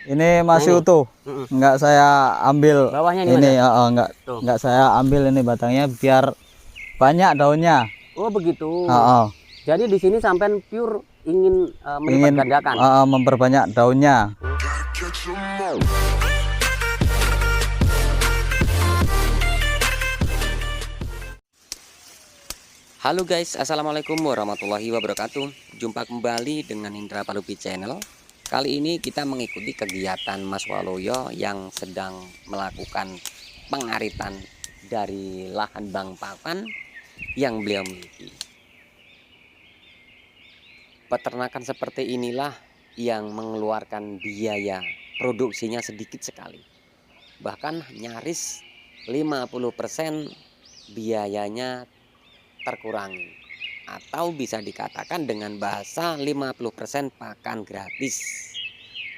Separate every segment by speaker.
Speaker 1: Ini masih
Speaker 2: Nah, ini.
Speaker 1: utuh. Enggak saya ambil
Speaker 2: Bawahnya
Speaker 1: ini,
Speaker 2: Tuh.
Speaker 1: enggak saya ambil ini batangnya biar banyak daunnya.
Speaker 2: Oh begitu.
Speaker 1: Heeh.
Speaker 2: Jadi di sini sampai pure ingin melipat gandakan.
Speaker 1: Memperbanyak daunnya.
Speaker 2: Halo guys, assalamualaikum warahmatullahi wabarakatuh. Jumpa kembali dengan Indra Palupi Channel. Kali ini kita mengikuti kegiatan Mas Waloyo yang sedang melakukan pengaritan dari lahan Bang Papan yang beliau miliki. Peternakan seperti inilah yang mengeluarkan biaya produksinya sedikit sekali. Bahkan nyaris 50% biayanya terkurangi, atau bisa dikatakan dengan bahasa 50% pakan gratis.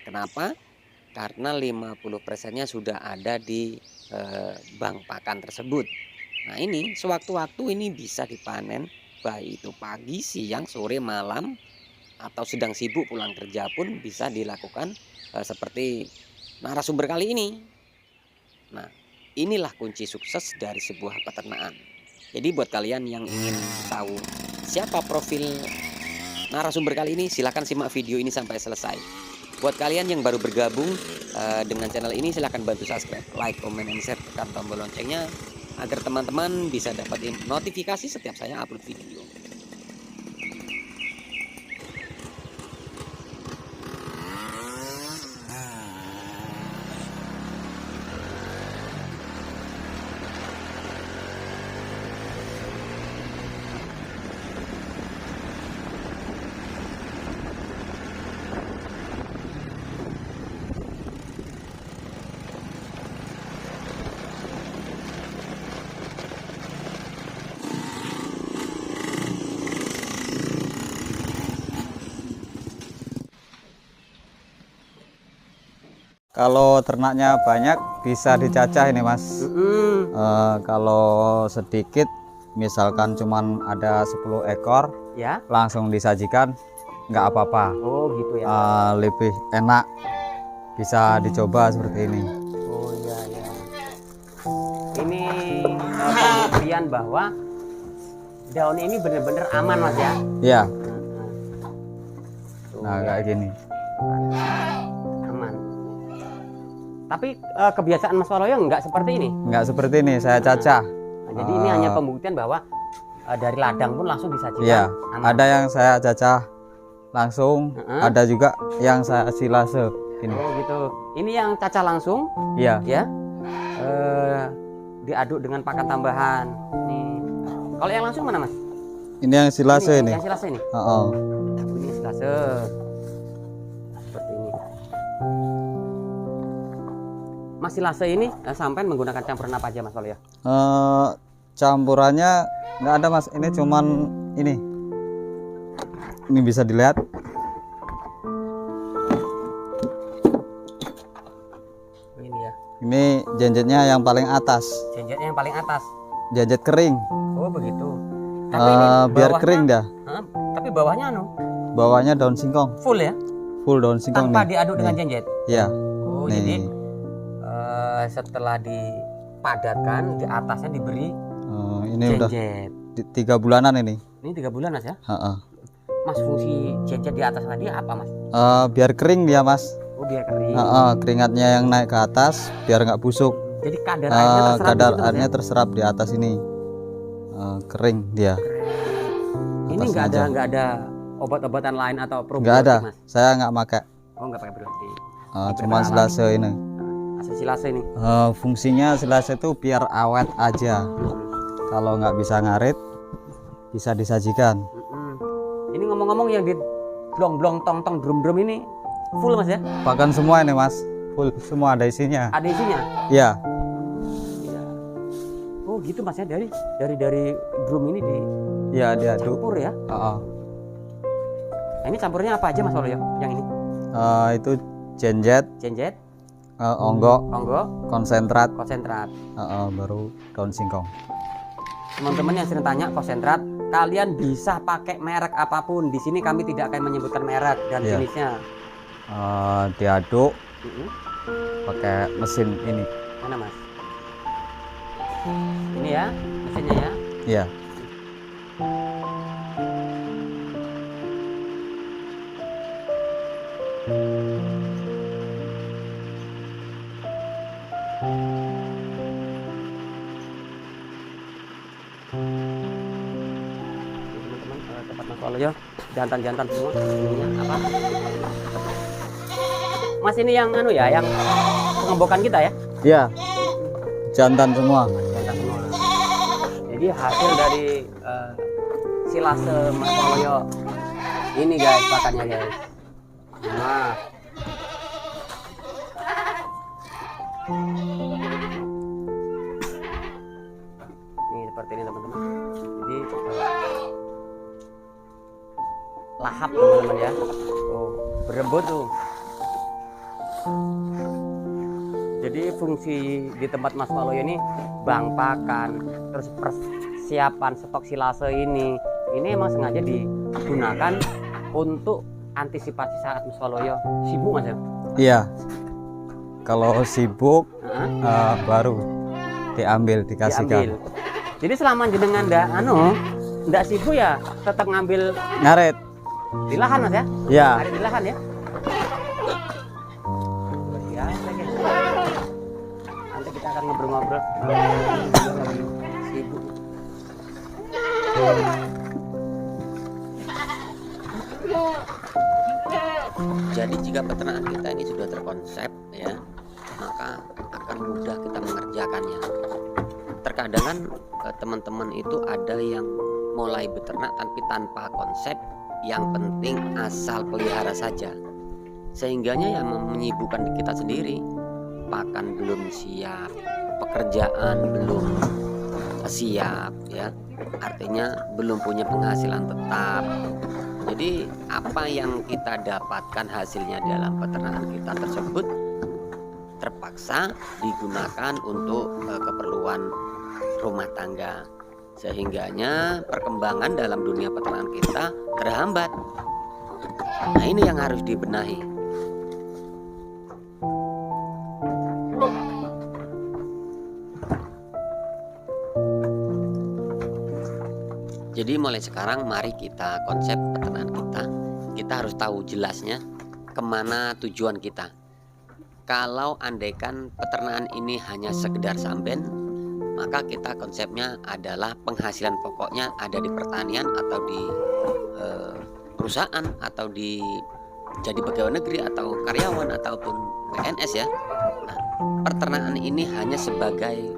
Speaker 2: Kenapa? Karena 50%-nya sudah ada di bank pakan tersebut. Nah ini sewaktu-waktu ini bisa dipanen, baik itu pagi, siang, sore, malam, atau sedang sibuk pulang kerja pun bisa dilakukan seperti narasumber kali ini. Nah inilah kunci sukses dari sebuah peternakan. Jadi buat kalian yang ingin tahu siapa profil narasumber kali ini, silahkan simak video ini sampai selesai. Buat kalian yang baru bergabung dengan channel ini, silahkan bantu subscribe, like, comment, and share, tekan tombol loncengnya agar teman-teman bisa dapat notifikasi setiap saya upload video.
Speaker 1: Kalau ternaknya banyak bisa dicacah ini Mas. Kalau sedikit misalkan cuman ada 10 ekor
Speaker 2: Ya,
Speaker 1: langsung disajikan nggak apa-apa.
Speaker 2: oh gitu ya.
Speaker 1: Lebih enak, bisa dicoba seperti ini.
Speaker 2: Oh iya ya. Ini pembuktian bahwa daun ini benar-benar aman Mas ya.
Speaker 1: Ya,
Speaker 2: Tuh,
Speaker 1: nah kayak gini.
Speaker 2: aman. Tapi kebiasaan Mas Waloyo nggak seperti ini.
Speaker 1: Nggak seperti ini, saya cacah.
Speaker 2: Nah, jadi ini hanya pembuktian bahwa dari ladang pun langsung disajikan.
Speaker 1: Iya,
Speaker 2: aman.
Speaker 1: ada yang saya cacah langsung, ada juga yang saya silase. Ini.
Speaker 2: Oh gitu. Ini yang cacah langsung,
Speaker 1: Iya.
Speaker 2: ya. Diaduk dengan pakan tambahan. Nih. Kalau yang langsung mana Mas?
Speaker 1: Ini yang silase ini.
Speaker 2: Yang silase ini.
Speaker 1: Oh.
Speaker 2: Ini silase. Seperti ini. Mas silase ini sampai menggunakan campuran apa aja Mas Waloyo?
Speaker 1: Campurannya nggak ada Mas, ini cuman ini. Ini bisa dilihat.
Speaker 2: Ini ya.
Speaker 1: Ini jenjetnya yang paling atas.
Speaker 2: Jenjetnya yang paling atas.
Speaker 1: Jenjet kering.
Speaker 2: Oh begitu. Tapi ini
Speaker 1: Biar
Speaker 2: bawahnya-
Speaker 1: kering dah.
Speaker 2: Tapi bawahnya
Speaker 1: Bawahnya daun singkong.
Speaker 2: full ya,
Speaker 1: Full daun singkong
Speaker 2: tanpa
Speaker 1: nih.
Speaker 2: diaduk dengan
Speaker 1: Nih.
Speaker 2: jenjet.
Speaker 1: Iya.
Speaker 2: Oh
Speaker 1: Nih.
Speaker 2: jadi setelah dipadatkan di atasnya diberi
Speaker 1: Ini udah
Speaker 2: jenjet.
Speaker 1: 3 bulanan ini.
Speaker 2: Ini 3 bulan Mas ya.
Speaker 1: Heeh.
Speaker 2: Mas fungsi jenjet di atas tadi apa Mas?
Speaker 1: Biar kering dia Mas.
Speaker 2: Oh biar kering.
Speaker 1: Keringatnya yang naik ke atas biar nggak busuk.
Speaker 2: Jadi kadar airnya terserap.
Speaker 1: Kadar
Speaker 2: di situ, Mas,
Speaker 1: airnya
Speaker 2: ya?
Speaker 1: terserap di atas ini. Kering dia.
Speaker 2: Ini
Speaker 1: atasnya
Speaker 2: nggak ada obat-obatan lain atau probiotik
Speaker 1: Nggak ada.
Speaker 2: Mas?
Speaker 1: Saya nggak pakai.
Speaker 2: Oh nggak pakai probiotik.
Speaker 1: Cuma silase ini.
Speaker 2: Asal silase ini.
Speaker 1: Fungsinya silase itu biar awet aja. Kalau nggak bisa ngarit, bisa disajikan.
Speaker 2: Ini ngomong-ngomong yang di blong-blong tong-tong drum-drum ini full Mas ya?
Speaker 1: Pakan semua ini Mas, full semua ada isinya.
Speaker 2: Ada isinya?
Speaker 1: Iya.
Speaker 2: Iya. Oh gitu Mas ya, dari drum ini
Speaker 1: Iya diaduk.
Speaker 2: dicampur ya?
Speaker 1: Heeh.
Speaker 2: Nah, ini campurnya apa aja Mas Waloyo? Yang ini?
Speaker 1: Itu jenjet,
Speaker 2: Jenjet,
Speaker 1: onggok,
Speaker 2: onggo,
Speaker 1: konsentrat,
Speaker 2: konsentrat.
Speaker 1: baru daun singkong.
Speaker 2: Teman-teman yang sering tanya konsentrat, kalian bisa pakai merek apapun. Di sini kami tidak akan menyebutkan merek dan
Speaker 1: Iya.
Speaker 2: jenisnya.
Speaker 1: Diaduk pakai mesin ini.
Speaker 2: Mana Mas? Ini ya mesinnya ya.
Speaker 1: Iya.
Speaker 2: Teman-teman, tempat Mas Waluyo jantan-jantan semua. Ininya apa? Mas ini yang anu ya, yang pengembokan kita ya?
Speaker 1: Iya. Jantan semua.
Speaker 2: Jantan semua. Jadi hasil dari silase Mas Waluyo ini guys, pakannya guys. Nah, ini seperti ini teman-teman. Jadi lahap teman-teman ya. Tuh, berebut tuh. Jadi fungsi di tempat Mas Waluyo ini bank pakan, terus persiapan stok silase ini emang sengaja digunakan untuk antisipasi saat Mas Waluyo sibuk Mas ya?
Speaker 1: Iya. Kalau sibuk baru diambil, dikasihkan.
Speaker 2: Jadi selama jenengan ndak sibuk ya tetap ngambil
Speaker 1: Ngarit.
Speaker 2: di lahan Mas ya?
Speaker 1: Iya.
Speaker 2: Ngarit di lahan ya? Nanti kita akan ngobrol-ngobrol. Sibuk. Jadi jika peternakan kita ini sudah terkonsep ya, maka akan mudah kita mengerjakannya. Terkadang kan teman-teman itu ada yang mulai beternak tapi tanpa konsep, yang penting asal pelihara saja. Sehingganya yang menyibukkan kita sendiri. Pakan belum siap, pekerjaan belum siap ya. Artinya belum punya penghasilan tetap. Jadi apa yang kita dapatkan hasilnya dalam peternakan kita tersebut terpaksa digunakan untuk keperluan rumah tangga. Sehingganya perkembangan dalam dunia peternakan kita terhambat. Nah, ini yang harus dibenahi. Jadi mulai sekarang mari kita konsep peternakan kita harus tahu jelasnya kemana tujuan kita. Kalau andaikan peternakan ini hanya sekedar samben, maka kita konsepnya adalah penghasilan pokoknya ada di pertanian atau di perusahaan atau di jadi pegawai negeri atau karyawan ataupun PNS ya. Nah, peternakan ini hanya sebagai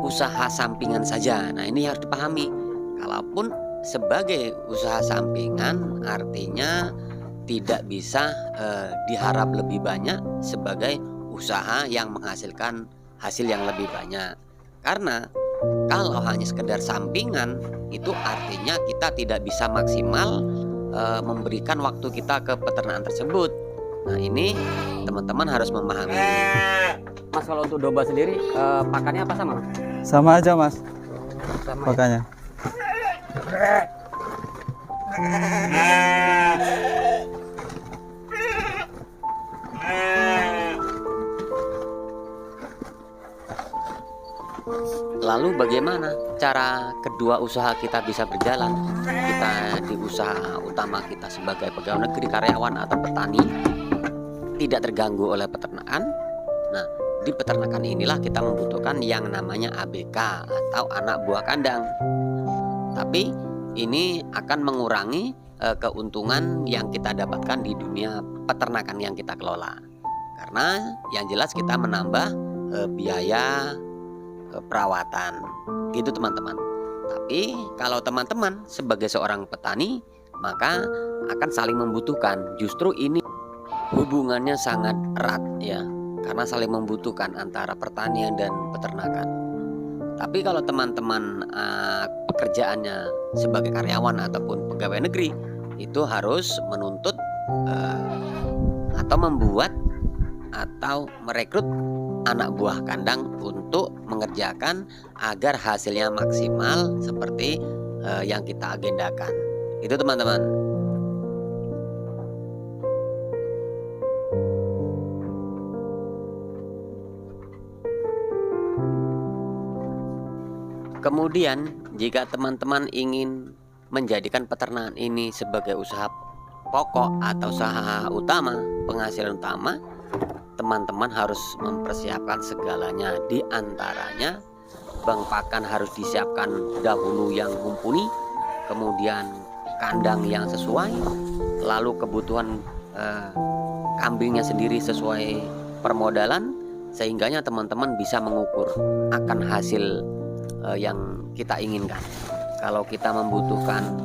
Speaker 2: usaha sampingan saja. Nah, ini harus dipahami. Kalaupun sebagai usaha sampingan artinya tidak bisa diharap lebih banyak sebagai usaha yang menghasilkan hasil yang lebih banyak. Karena kalau hanya sekedar sampingan itu artinya kita tidak bisa maksimal memberikan waktu kita ke peternakan tersebut. Nah, ini teman-teman harus memahami. Mas, kalau untuk domba sendiri pakannya apa sama?
Speaker 1: Sama aja Mas.
Speaker 2: Sama
Speaker 1: Pakannya.
Speaker 2: Lalu bagaimana cara kedua usaha kita bisa berjalan? Kita di usaha utama kita sebagai pegawai negeri, karyawan atau petani tidak terganggu oleh peternakan. Nah, di peternakan inilah kita membutuhkan yang namanya ABK atau anak buah kandang. Tapi ini akan mengurangi keuntungan yang kita dapatkan di dunia peternakan yang kita kelola. Karena yang jelas kita menambah biaya perawatan gitu teman-teman. Tapi kalau teman-teman sebagai seorang petani maka akan saling membutuhkan. Justru ini hubungannya sangat erat ya, karena saling membutuhkan antara pertanian dan peternakan. Tapi kalau teman-teman pekerjaannya sebagai karyawan ataupun pegawai negeri itu harus menuntut atau membuat atau merekrut anak buah kandang untuk mengerjakan agar hasilnya maksimal seperti yang kita agendakan. Itu teman-teman. Kemudian jika teman-teman ingin menjadikan peternakan ini sebagai usaha pokok atau usaha utama, penghasilan utama, teman-teman harus mempersiapkan segalanya. Di antaranya bank pakan harus disiapkan dahulu yang mumpuni, kemudian kandang yang sesuai, lalu kebutuhan kambingnya sendiri sesuai permodalan, sehingganya teman-teman bisa mengukur akan hasil yang kita inginkan. Kalau kita membutuhkan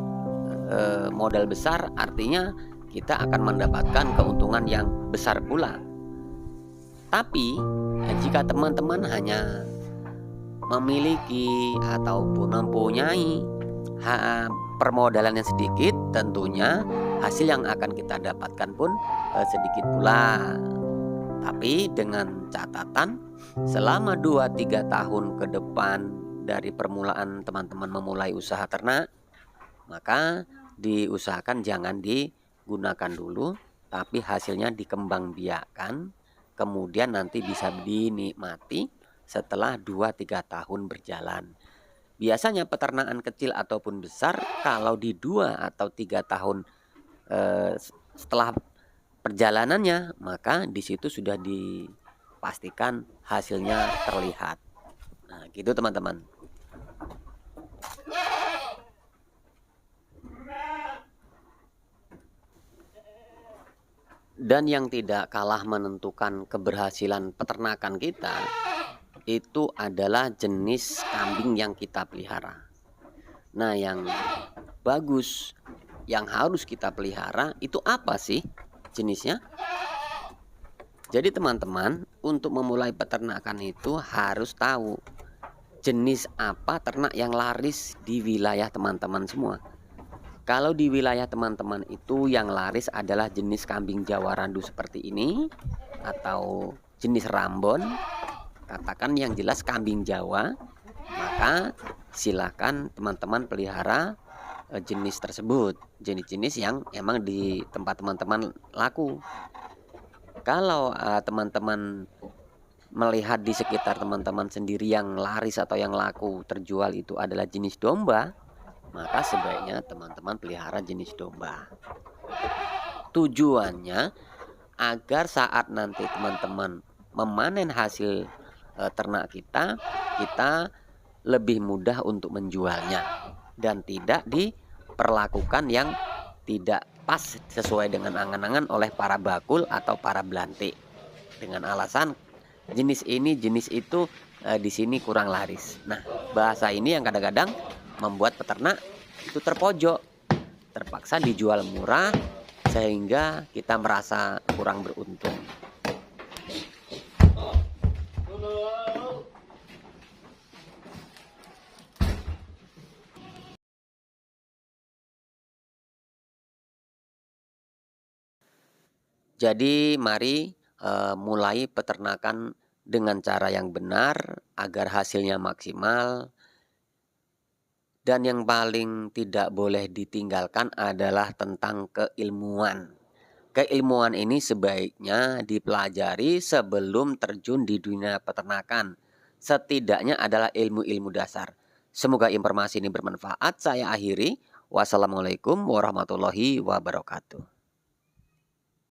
Speaker 2: modal besar, artinya kita akan mendapatkan keuntungan yang besar pula. Tapi jika teman-teman hanya memiliki ataupun mempunyai permodalan yang sedikit, tentunya hasil yang akan kita dapatkan pun sedikit pula. Tapi dengan catatan, selama 2-3 tahun ke depan dari permulaan teman-teman memulai usaha ternak, maka diusahakan jangan digunakan dulu, tapi hasilnya dikembangbiakkan, kemudian nanti bisa dinikmati setelah 2-3 tahun berjalan. Biasanya peternakan kecil ataupun besar, kalau di 2 atau 3 tahun setelah perjalanannya, maka di situ sudah dipastikan hasilnya terlihat. Nah, gitu teman-teman. Dan yang tidak kalah menentukan keberhasilan peternakan kita itu adalah jenis kambing yang kita pelihara. Nah, yang bagus yang harus kita pelihara itu apa sih jenisnya? Jadi teman-teman, untuk memulai peternakan itu harus tahu jenis apa ternak yang laris di wilayah teman-teman semua. Kalau di wilayah teman-teman itu yang laris adalah jenis kambing Jawa Randu seperti ini, atau jenis Rambon, katakan yang jelas kambing Jawa, maka silakan teman-teman pelihara jenis tersebut, jenis-jenis yang emang di tempat teman-teman laku. Kalau teman-teman melihat di sekitar teman-teman sendiri yang laris atau yang laku terjual itu adalah jenis domba, maka sebaiknya teman-teman pelihara jenis domba. Tujuannya agar saat nanti teman-teman memanen hasil ternak kita lebih mudah untuk menjualnya dan tidak diperlakukan yang tidak pas sesuai dengan angan-angan oleh para bakul atau para belantik dengan alasan jenis ini jenis itu di sini kurang laris. Nah, bahasa ini yang kadang-kadang membuat peternak itu terpojok, terpaksa dijual murah sehingga kita merasa kurang beruntung. Jadi mari mulai peternakan dengan cara yang benar agar hasilnya maksimal. Dan yang paling tidak boleh ditinggalkan adalah tentang keilmuan. Keilmuan ini sebaiknya dipelajari sebelum terjun di dunia peternakan. Setidaknya adalah ilmu-ilmu dasar. Semoga informasi ini bermanfaat. Saya akhiri. Wassalamualaikum warahmatullahi wabarakatuh.